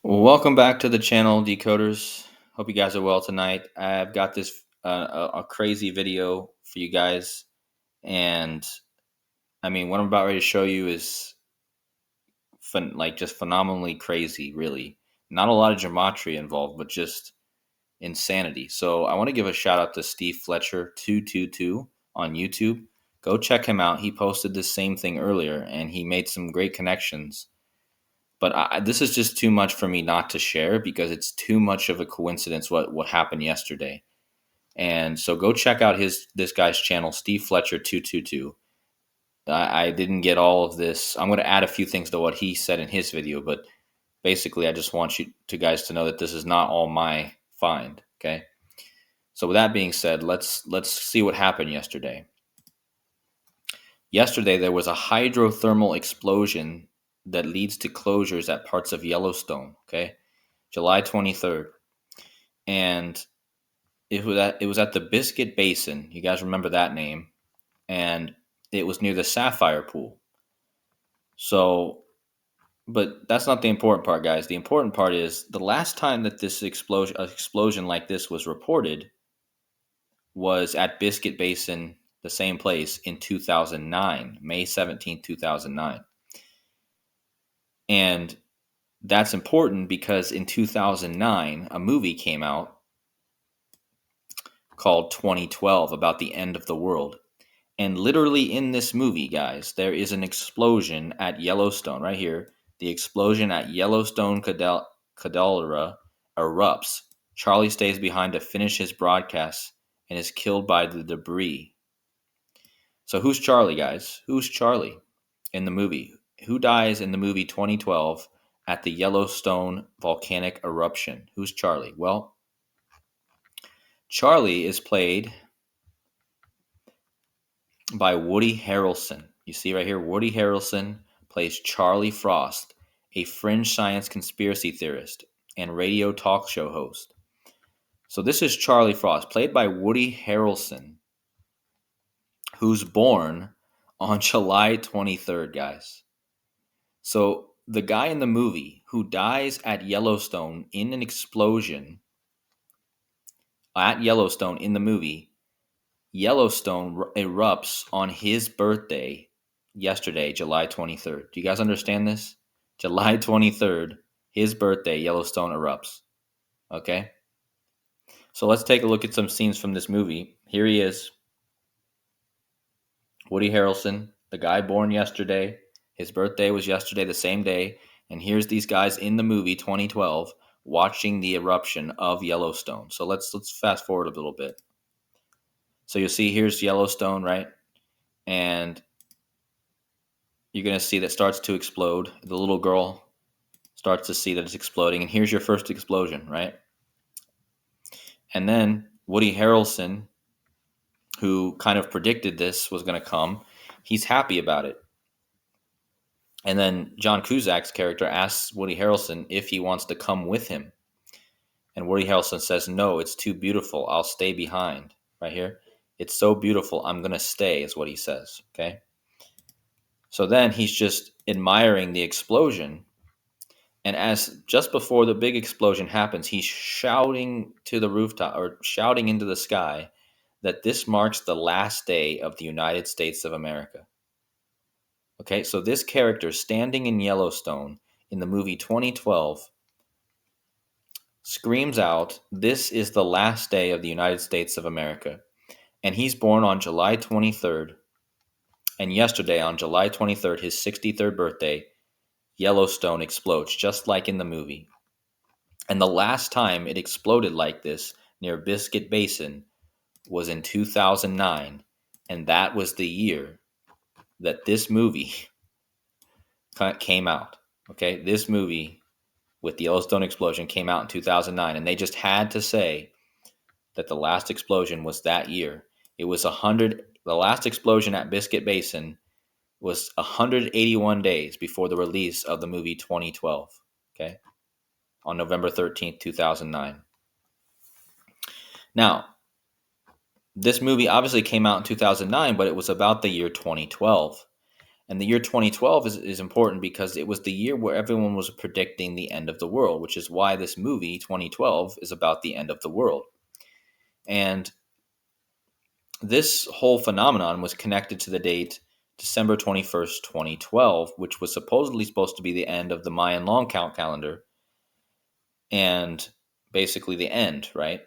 Welcome back to the channel, Decoders. Hope you guys are well tonight. I've got this a crazy video for you guys, and I mean, what I'm about ready to show you is just phenomenally crazy. Really, not a lot of gematria involved, but just insanity. So I want to give a shout out to Steve Fletcher 222 on YouTube. Go check him out. He posted this same thing earlier, and he made some great connections. But this is just too much for me not to share because it's too much of a coincidence what happened yesterday. And so go check out this guy's channel, Steve Fletcher 222. I didn't get all of this. I'm going to add a few things to what he said in his video, but basically I just want you guys to know that this is not all my find. Okay. So with that being said, let's see what happened yesterday. Yesterday there was a hydrothermal explosion that leads to closures at parts of Yellowstone. Okay. July 23rd. And it was at the Biscuit Basin. You guys remember that name. And it was near the Sapphire Pool. So, but that's not the important part, guys. The important part is the last time that this explosion like this was reported was at Biscuit Basin, the same place, in 2009, May 17th, 2009. And that's important because in 2009, a movie came out called 2012 about the end of the world. And literally in this movie, guys, there is an explosion at Yellowstone right here. The explosion at Yellowstone Caldera erupts. Charlie stays behind to finish his broadcast and is killed by the debris. So who's Charlie, guys? Who's Charlie in the movie? Who dies in the movie 2012 at the Yellowstone volcanic eruption? Who's Charlie? Well, Charlie is played by Woody Harrelson. You see right here, Woody Harrelson plays Charlie Frost, a fringe science conspiracy theorist and radio talk show host. So this is Charlie Frost, played by Woody Harrelson, who's born on July 23rd, guys. So the guy in the movie who dies at Yellowstone in an explosion at Yellowstone in the movie, Yellowstone erupts on his birthday yesterday, July 23rd. Do you guys understand this? July 23rd, his birthday, Yellowstone erupts. Okay? So let's take a look at some scenes from this movie. Here he is, Woody Harrelson, the guy born yesterday. His birthday was yesterday, the same day. And here's these guys in the movie 2012 watching the eruption of Yellowstone. So let's fast forward a little bit. So you'll see here's Yellowstone, right? And you're going to see that starts to explode. The little girl starts to see that it's exploding. And here's your first explosion, right? And then Woody Harrelson, who kind of predicted this was going to come, he's happy about it. And then John Cusack's character asks Woody Harrelson if he wants to come with him. And Woody Harrelson says, no, it's too beautiful. I'll stay behind. Right here. It's so beautiful. I'm going to stay is what he says. Okay. So then he's just admiring the explosion. And as just before the big explosion happens, he's shouting to the rooftop or shouting into the sky that this marks the last day of the United States of America. Okay, so this character standing in Yellowstone in the movie 2012 screams out, this is the last day of the United States of America. And he's born on July 23rd. And yesterday, on July 23rd, his 63rd birthday, Yellowstone explodes, just like in the movie. And the last time it exploded like this near Biscuit Basin was in 2009. And that was the year that this movie came out. Okay, this movie with the Yellowstone explosion came out in 2009. And they just had to say that the last explosion was that year. It was the last explosion at Biscuit Basin was 181 days before the release of the movie 2012, okay, on November 13th, 2009. Now, this movie obviously came out in 2009, but it was about the year 2012. And the year 2012 is important because it was the year where everyone was predicting the end of the world, which is why this movie, 2012, is about the end of the world. And this whole phenomenon was connected to the date December 21st, 2012, which was supposedly supposed to be the end of the Mayan long count calendar and basically the end, right?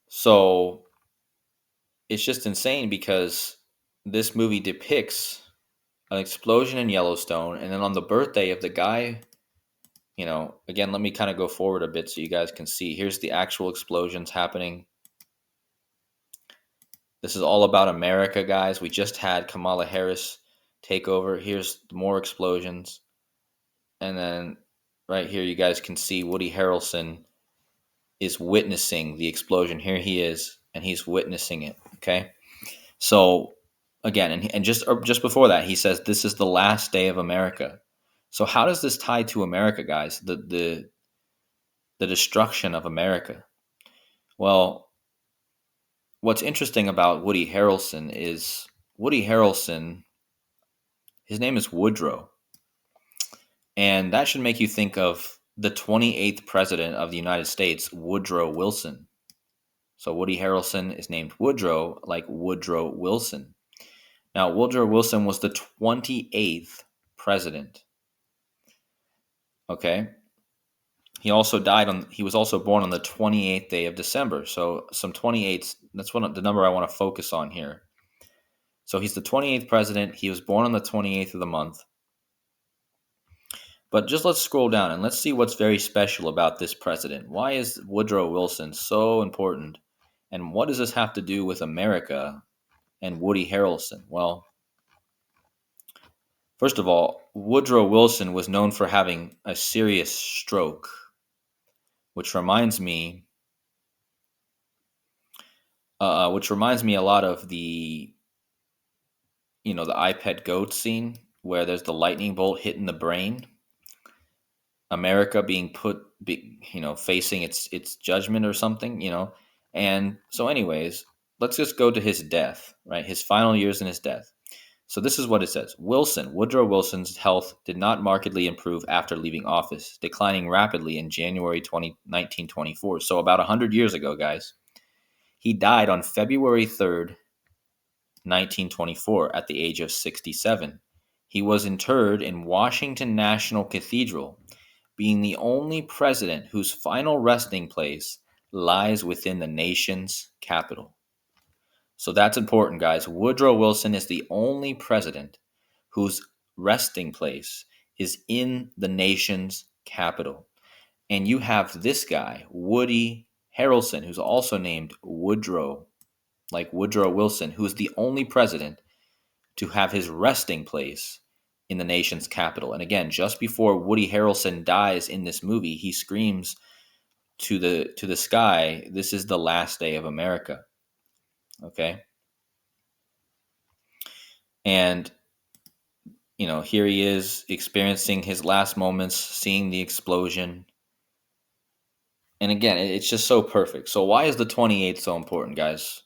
So it's just insane because this movie depicts an explosion in Yellowstone, and then on the birthday of the guy, again, let me kind of go forward a bit so you guys can see. Here's the actual explosions happening. This is all about America, guys. We just had Kamala Harris take over. Here's more explosions. And then right here, you guys can see Woody Harrelson is witnessing the explosion. Here he is, and he's witnessing it, okay? So again, and just before that, he says this is the last day of America. So how does this tie to America, guys? The destruction of America. Well, what's interesting about Woody Harrelson is his name is Woodrow, and that should make you think of the 28th president of the United States, Woodrow Wilson. So Woody Harrelson is named Woodrow, like Woodrow Wilson. Now, Woodrow Wilson was the 28th president. Okay. He was also born on the 28th day of December. So some 28s, that's the number I want to focus on here. So he's the 28th president. He was born on the 28th of the month. But just let's scroll down and let's see what's very special about this president. Why is Woodrow Wilson so important? And what does this have to do with America and Woody Harrelson? Well, first of all, Woodrow Wilson was known for having a serious stroke, which reminds me a lot of the iPad goat scene where there's the lightning bolt hitting the brain. America being facing its judgment or something, And so anyways, let's just go to his death, right? His final years and his death. So this is what it says. Woodrow Wilson's health did not markedly improve after leaving office, declining rapidly in January 1924. So about 100 years ago, guys. He died on February 3rd, 1924, at the age of 67. He was interred in Washington National Cathedral, being the only president whose final resting place lies within the nation's capital. So that's important, guys. Woodrow Wilson is the only president whose resting place is in the nation's capital. And you have this guy, Woody Harrelson, who's also named Woodrow, like Woodrow Wilson, who is the only president to have his resting place in the nation's capital. And again, just before Woody Harrelson dies in this movie, he screams to the sky, "This is the last day of America." Okay? And here he is experiencing his last moments, seeing the explosion. And again, it's just so perfect. So why is the 28th so important, guys?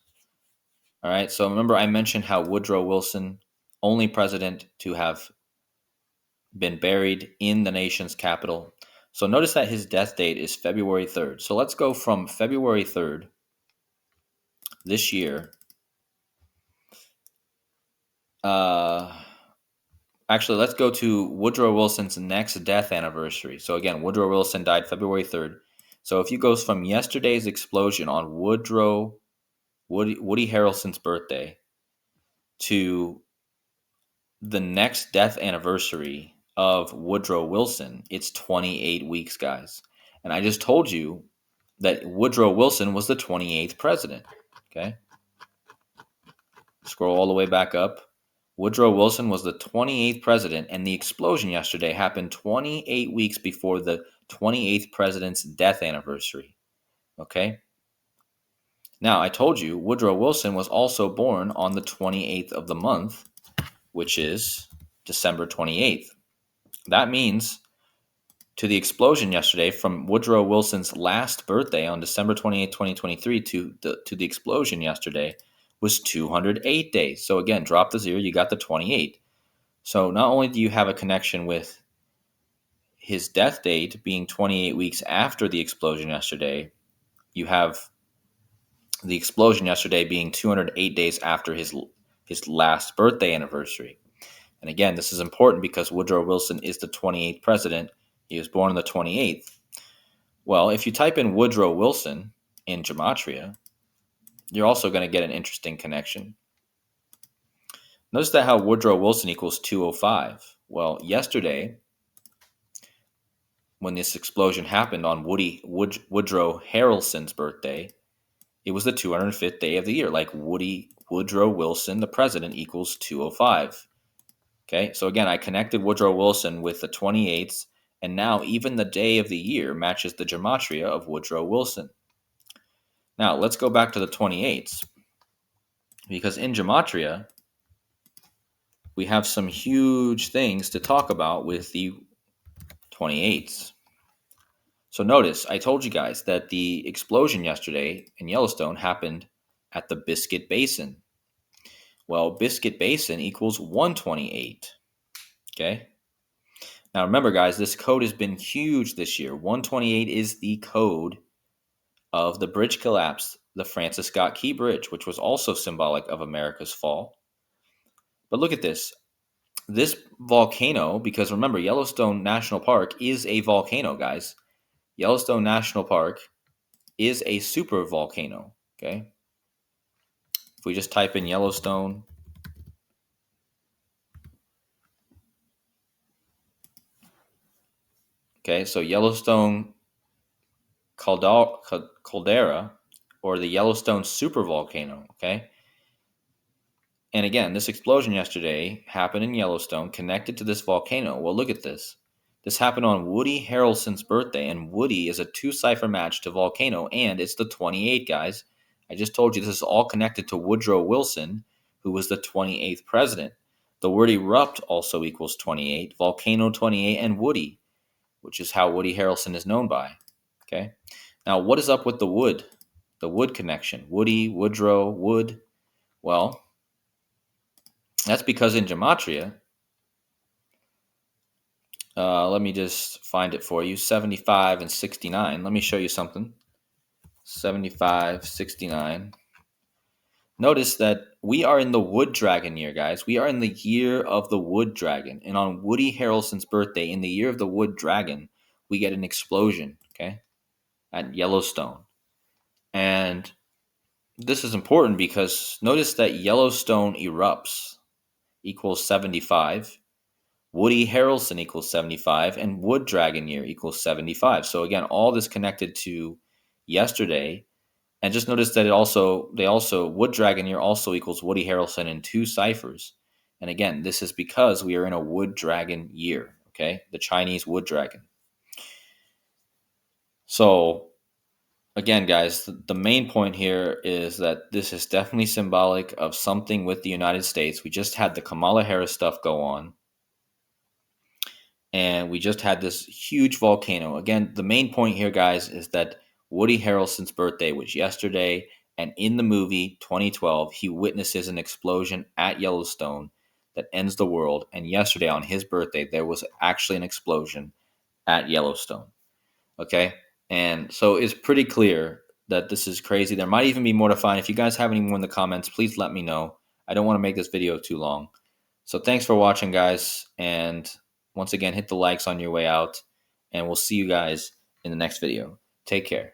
All right. So remember I mentioned how Woodrow Wilson, only president to have been buried in the nation's capital. So notice that his death date is February 3rd. So let's go from February 3rd this year. Actually, let's go to Woodrow Wilson's next death anniversary. So again, Woodrow Wilson died February 3rd. So if you go from yesterday's explosion on Woody Harrelson's birthday to the next death anniversary of Woodrow Wilson, it's 28 weeks, guys. And I just told you that Woodrow Wilson was the 28th president. Okay. Scroll all the way back up. Woodrow Wilson was the 28th president, and the explosion yesterday happened 28 weeks before the 28th president's death anniversary. Okay? Now, I told you Woodrow Wilson was also born on the 28th of the month, which is December 28th. That means to the explosion yesterday, from Woodrow Wilson's last birthday on December 28th, 2023 to the explosion yesterday, was 208 days. So again, drop the 0, you got the 28. So not only do you have a connection with his death date being 28 weeks after the explosion yesterday, you have the explosion yesterday being 208 days after his last birthday anniversary. And again, this is important because Woodrow Wilson is the 28th president. He was born on the 28th. Well, if you type in Woodrow Wilson in Gematria, you're also going to get an interesting connection. Notice that how Woodrow Wilson equals 205. Well, yesterday, when this explosion happened on Woodrow Harrelson's birthday, it was the 205th day of the year. Like Woodrow Wilson, the president, equals 205. Okay, so again, I connected Woodrow Wilson with the 28th, and now even the day of the year matches the gematria of Woodrow Wilson. Now, let's go back to the 28th, because in gematria, we have some huge things to talk about with the 28th. So notice, I told you guys that the explosion yesterday in Yellowstone happened at the Biscuit Basin. Well, Biscuit Basin equals 128. Okay? Now remember, guys, this code has been huge this year. 128 is the code of the bridge collapse, the Francis Scott Key Bridge, which was also symbolic of America's fall. But look at this. This volcano, because remember, Yellowstone National Park is a volcano, guys. Yellowstone National Park is a super volcano, okay? If we just type in Yellowstone, okay, so Yellowstone caldera, or the Yellowstone supervolcano, okay? And again, this explosion yesterday happened in Yellowstone, connected to this volcano. Well, look at this. This happened on Woody Harrelson's birthday, and Woody is a 2-cipher match to volcano, and it's the 28, guys. I just told you this is all connected to Woodrow Wilson, who was the 28th president. The word erupt also equals 28, volcano 28, and Woody, which is how Woody Harrelson is known by. Okay. Now, what is up with the wood? The wood connection. Woody, Woodrow, Wood. Well, that's because in gematria, let me just find it for you. 75 and 69. Let me show you something. 75, 69. Notice that we are in the Wood Dragon year, guys. We are in the year of the Wood Dragon. And on Woody Harrelson's birthday, in the year of the Wood Dragon, we get an explosion, okay, at Yellowstone. And this is important because notice that Yellowstone erupts equals 75. Woody Harrelson equals 75, and Wood Dragon year equals 75. So again, all this connected to yesterday. And just notice that Wood Dragon year also equals Woody Harrelson in 2 ciphers. And again, this is because we are in a Wood Dragon year, okay? The Chinese Wood Dragon. So again, guys, the main point here is that this is definitely symbolic of something with the United States. We just had the Kamala Harris stuff go on. And we just had this huge volcano. Again, the main point here, guys, is that Woody Harrelson's birthday was yesterday, and in the movie 2012, he witnesses an explosion at Yellowstone that ends the world. And yesterday, on his birthday, there was actually an explosion at Yellowstone. Okay? And so it's pretty clear that this is crazy. There might even be more to find. If you guys have any more in the comments, please let me know. I don't want to make this video too long. So thanks for watching, guys. And once again, hit the likes on your way out, and we'll see you guys in the next video. Take care.